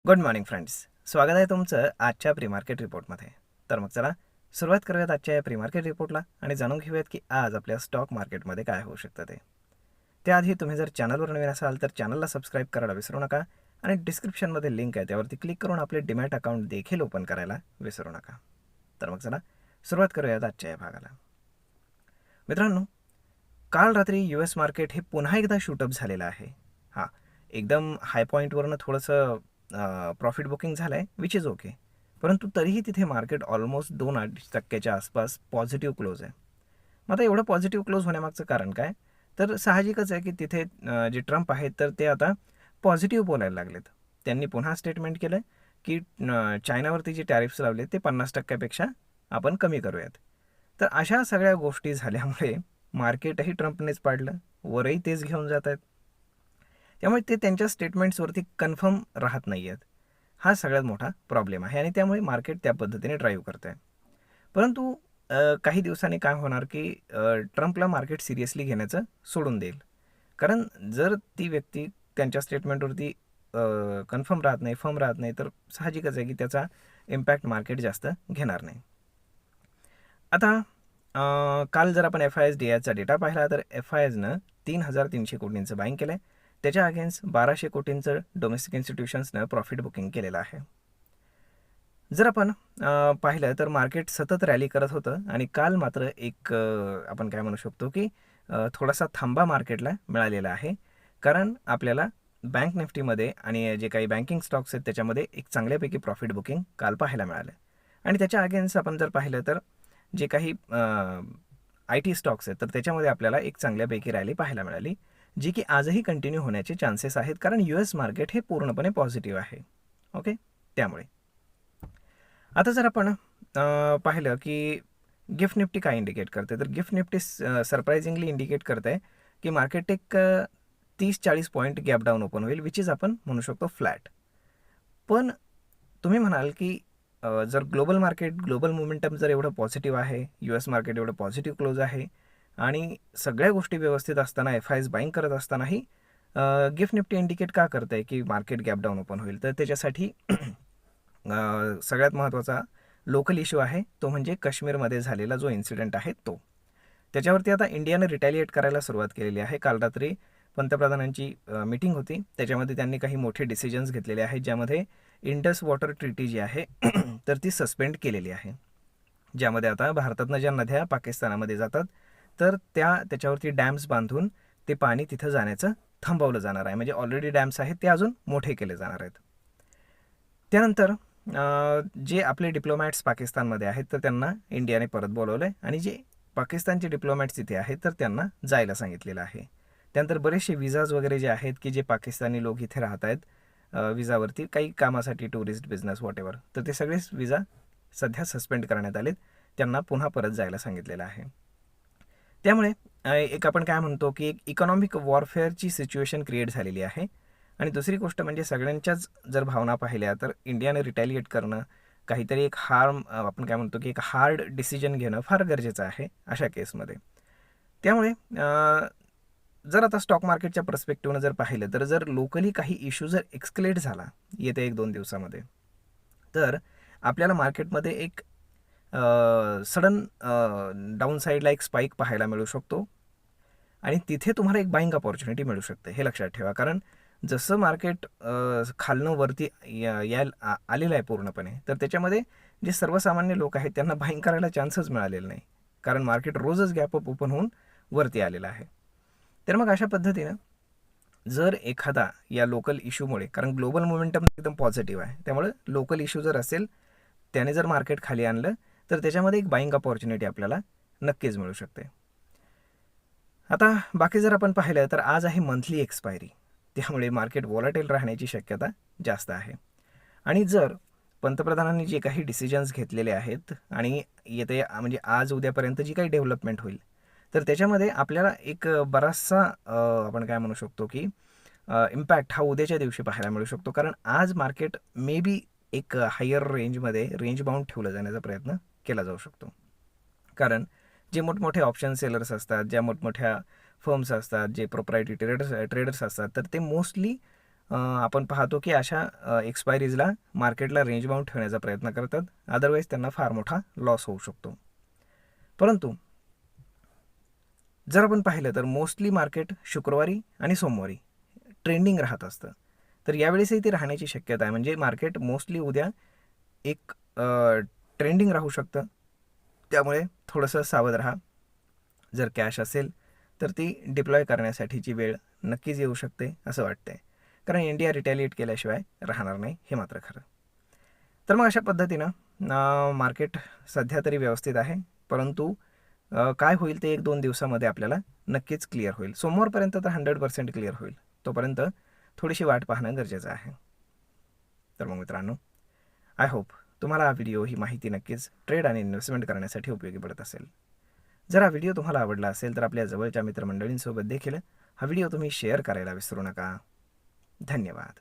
Good morning friends. स्वागत आहे तुमचं आजच्या प्री मार्केट रिपोर्टमध्ये. तर मग चला सुरुवात करूयात आजच्या या प्री मार्केट रिपोर्टला आणि जाणून घेऊयात की आज आपल्या स्टॉक मार्केटमध्ये काय होऊ शकतं ते. त्याआधी तुम्ही जर चॅनलवर नवीन असाल तर चॅनलला सबस्क्राईब करायला विसरू नका आणि डिस्क्रिप्शनमध्ये लिंक आहे त्यावरती क्लिक करून आपले डीमॅट अकाउंट देखील ओपन करायला विसरू नका. तर मग चला सुरुवात करूयात आजच्या या भागाला. मित्रांनो, काल रात्री US मार्केट हे पुन्हा एकदा शूटअप झालेलं आहे. हां, एकदम हाय पॉईंटवरनं थोडंसं प्रॉफिट बुकिंग झालं आहे, विच इज ओके. परंतु तरीही तिथे मार्केट ऑलमोस्ट 2-2.5% आसपास पॉझिटिव्ह क्लोज आहे. मग आता एवढं पॉझिटिव्ह क्लोज होण्यामागचं कारण काय? तर साहजिकच आहे की तिथे जे ट्रम्प आहेत तर ते आता पॉझिटिव्ह बोलायला लागलेत. त्यांनी पुन्हा स्टेटमेंट केलं की चायनावरती जे टॅरिफ्स लावले ते 50% आपण कमी करूयात. तर अशा सगळ्या गोष्टी झाल्यामुळे मार्केटही ट्रम्पनेच पाडलं, वरही तेच घेऊन जात आहेत. त्यामुळे ते त्यांच्या स्टेटमेंट्सवरती कन्फर्म राहत नाही आहेत. हा सगळ्यात मोठा प्रॉब्लेम आहे आणि त्यामुळे मार्केट त्या पद्धतीने ड्राईव्ह करत आहे. परंतु काही दिवसांनी काय होणार की ट्रम्पला मार्केट सिरियसली घेण्याचं सोडून देईल. कारण जर ती व्यक्ती त्यांच्या स्टेटमेंटवरती कन्फर्म राहत नाही, फर्म राहत नाही, तर साहजिकच आहे की त्याचा इम्पॅक्ट मार्केट जास्त घेणार नाही. आता काल जर आपण FIS DIचा डेटा पाहिला तर FISनं 3,300 कोटींचं बाईंग केलं आहे. त्याच्या अगेन्स्ट 1,200 कोटींचं डोमेस्टिक इन्स्टिट्यूशन्सनं प्रॉफिट बुकिंग केलेलं आहे. जर आपण पाहिलं तर मार्केट सतत रॅली करत होतं आणि काल मात्र एक आपण काय म्हणू शकतो की थोडासा थांबा मार्केटला मिळालेला आहे. कारण आपल्याला बँक निफ्टीमध्ये आणि जे काही बँकिंग स्टॉक्स आहेत त्याच्यामध्ये एक चांगल्यापैकी प्रॉफिट बुकिंग काल पाहायला मिळालं. आणि त्याच्या अगेन्स्ट आपण जर पाहिलं तर जे काही IT स्टॉक्स आहेत तर त्याच्यामध्ये आपल्याला एक चांगल्यापैकी रॅली पाहायला मिळाली, जी की आजही कंटिन्यू होण्याचे चान्सेस आहेत. कारण US मार्केट हे पूर्णपणे पॉझिटिव्ह आहे. ओके, त्यामुळे आता जर आपण पाहिलं की गिफ्ट निफ्टी काय इंडिकेट करते, तर गिफ्ट निफ्टी सरप्रायझिंगली इंडिकेट करते की मार्केट एक 30-40 पॉईंट गॅप डाऊन ओपन होईल, विच इज आपण म्हणू शकतो फ्लॅट. पण तुम्ही म्हणाल की जर ग्लोबल मार्केट, ग्लोबल मोमेंटम जर एवढं पॉझिटिव्ह आहे, US मार्केट एवढं पॉझिटिव्ह क्लोज आहे आणि सगळ्या गोष्टी व्यवस्थित असताना FIs बाईंग करत असतानाही गिफ्ट निफ्टी इंडिकेट का करत आहे की मार्केट गॅप डाऊन ओपन होईल, तर त्याच्यासाठी सगळ्यात महत्त्वाचा लोकल इश्यू आहे, तो म्हणजे काश्मीरमध्ये झालेला जो इन्सिडेंट आहे तो. त्याच्यावरती आता इंडियाने रिटॅलिएट करायला सुरुवात केलेली आहे. काल रात्री पंतप्रधानांची मीटिंग होती, त्याच्यामध्ये त्यांनी काही मोठे डिसिजन्स घेतलेले आहेत, ज्यामध्ये इंडस वॉटर ट्रीटी जी आहे तर ती सस्पेंड केलेली आहे. ज्यामध्ये आता भारतातनं ज्या नद्या पाकिस्तानामध्ये जातात तर त्याच्यावरती डॅम्स बांधून ते पाणी तिथं जाण्याचं थांबवलं जाणार आहे. म्हणजे ऑलरेडी डॅम्स आहेत ते अजून मोठे केले जाणार आहेत. त्यानंतर जे आपले डिप्लोमॅट्स पाकिस्तानमध्ये आहेत तर त्यांना इंडियाने परत बोलवलं आहे आणि जे पाकिस्तानचे डिप्लोमॅट्स तिथे आहेत तर त्यांना जायला सांगितलेलं आहे. त्यानंतर बरेचसे विजाज वगैरे जे आहेत की जे पाकिस्तानी लोक इथे राहत आहेत विजावरती काही कामासाठी, टुरिस्ट, बिझनेस, वॉटेवर, तर ते सगळेच विजा सध्या सस्पेंड करण्यात आलेत. त्यांना पुन्हा परत जायला सांगितलेलं आहे. त्यामुळे एक आपण काय म्हणतो की एक इकॉनॉमिक वॉरफेअरची सिच्युएशन क्रिएट झालेली आहे. आणि दुसरी गोष्ट म्हणजे सगळ्यांच्याच जर भावना पाहिल्या तर इंडियाने रिटॅलिएट करणं, काहीतरी एक आपण काय म्हणतो की एक हार्ड डिसिजन घेणं फार गरजेचं आहे अशा केसमध्ये. त्यामुळे जर आता स्टॉक मार्केटच्या पर्स्पेक्टिव्हनं जर पाहिलं तर जर लोकली काही इश्यू जर एक्स्कलेट झाला येत्या 1-2 दिवसामध्ये, तर आपल्याला मार्केटमध्ये एक सडन डाऊन साईडला एक स्पाईक पाहायला मिळू शकतो आणि तिथे तुम्हाला एक बाईंग अपॉर्च्युनिटी मिळू शकते, हे लक्षात ठेवा. कारण जसं मार्केट खालनं वरती यायला आलेलं आहे पूर्णपणे, तर त्याच्यामध्ये जे सर्वसामान्य लोक आहेत त्यांना बाईंग करायला चान्सच मिळालेला नाही, कारण मार्केट रोजच गॅप अप ओपन होऊन वरती आलेलं आहे. तर मग अशा पद्धतीनं जर एखादा या लोकल इश्यूमुळे, कारण ग्लोबल मोमेंटम एकदम पॉझिटिव्ह आहे, त्यामुळे लोकल इश्यू जर असेल त्याने जर मार्केट खाली आणलं तर त्याच्यामध्ये एक बाईंग अपॉर्च्युनिटी आपल्याला नक्कीच मिळू शकते. आता बाकी जर आपण पाहिलं तर आज आहे मंथली एक्सपायरी, त्यामुळे मार्केट वॉलटाईल राहण्याची शक्यता जास्त आहे. आणि जर पंतप्रधानांनी जे काही डिसिजन्स घेतलेले आहेत आणि येते म्हणजे आज उद्यापर्यंत जी काही डेव्हलपमेंट होईल तर त्याच्यामध्ये आपल्याला एक बराचसा आपण काय म्हणू शकतो की इम्पॅक्ट हा उद्याच्या दिवशी पाहायला मिळू शकतो. कारण आज मार्केट मे बी एक हायर रेंजमध्ये रेंज बाउंड ठेवलं जाण्याचा प्रयत्न केला जाऊ शकतो. कारण जे मोठमोठे ऑप्शन सेलर्स असतात, ज्या मोठमोठ्या फर्म्स असतात, जे प्रोप्रायटरी ट्रेडर्स असतात, तर ते मोस्टली आपण पाहतो की अशा एक्सपायरीजला मार्केटला रेंज बाउंड ठेवण्याचा प्रयत्न करतात, अदरवाईज त्यांना फार मोठा लॉस होऊ शकतो. परंतु जर आपण पाहिलं तर मोस्टली मार्केट शुक्रवारी आणि सोमवारी ट्रेंडिंग राहत असतं. तर यावेळेसही ते राहण्याची शक्यता आहे. म्हणजे मार्केट मोस्टली उद्या एक ट्रेंडिंग राहू शकतं. त्यामुळे थोडंसं सावध राहा. जर कॅश असेल तर ती डिप्लॉय करण्यासाठीची वेळ नक्कीच येऊ शकते असं वाटतंय. कारण इंडिया रिटॅलिएट केल्याशिवाय राहणार नाही, हे मात्र खरं. तर मग अशा पद्धतीनं मार्केट सध्या तरी व्यवस्थित आहे. परंतु काय होईल ते 1-2 दिवसामध्ये आपल्याला नक्कीच क्लिअर होईल. सोमवारपर्यंत तर 100% क्लिअर होईल. तोपर्यंत थोडीशी वाट पाहणं गरजेचं आहे. तर मग मित्रांनो, आय होप तुम्हाला हा व्हिडिओ, ही माहिती नक्कीच ट्रेड आणि इन्व्हेस्टमेंट करण्यासाठी उपयोगी पडत असेल. जर हा व्हिडिओ तुम्हाला आवडला असेल तर आपल्या जवळच्या मित्रमंडळींसोबत देखील हा व्हिडिओ तुम्ही शेअर करायला विसरू नका. धन्यवाद.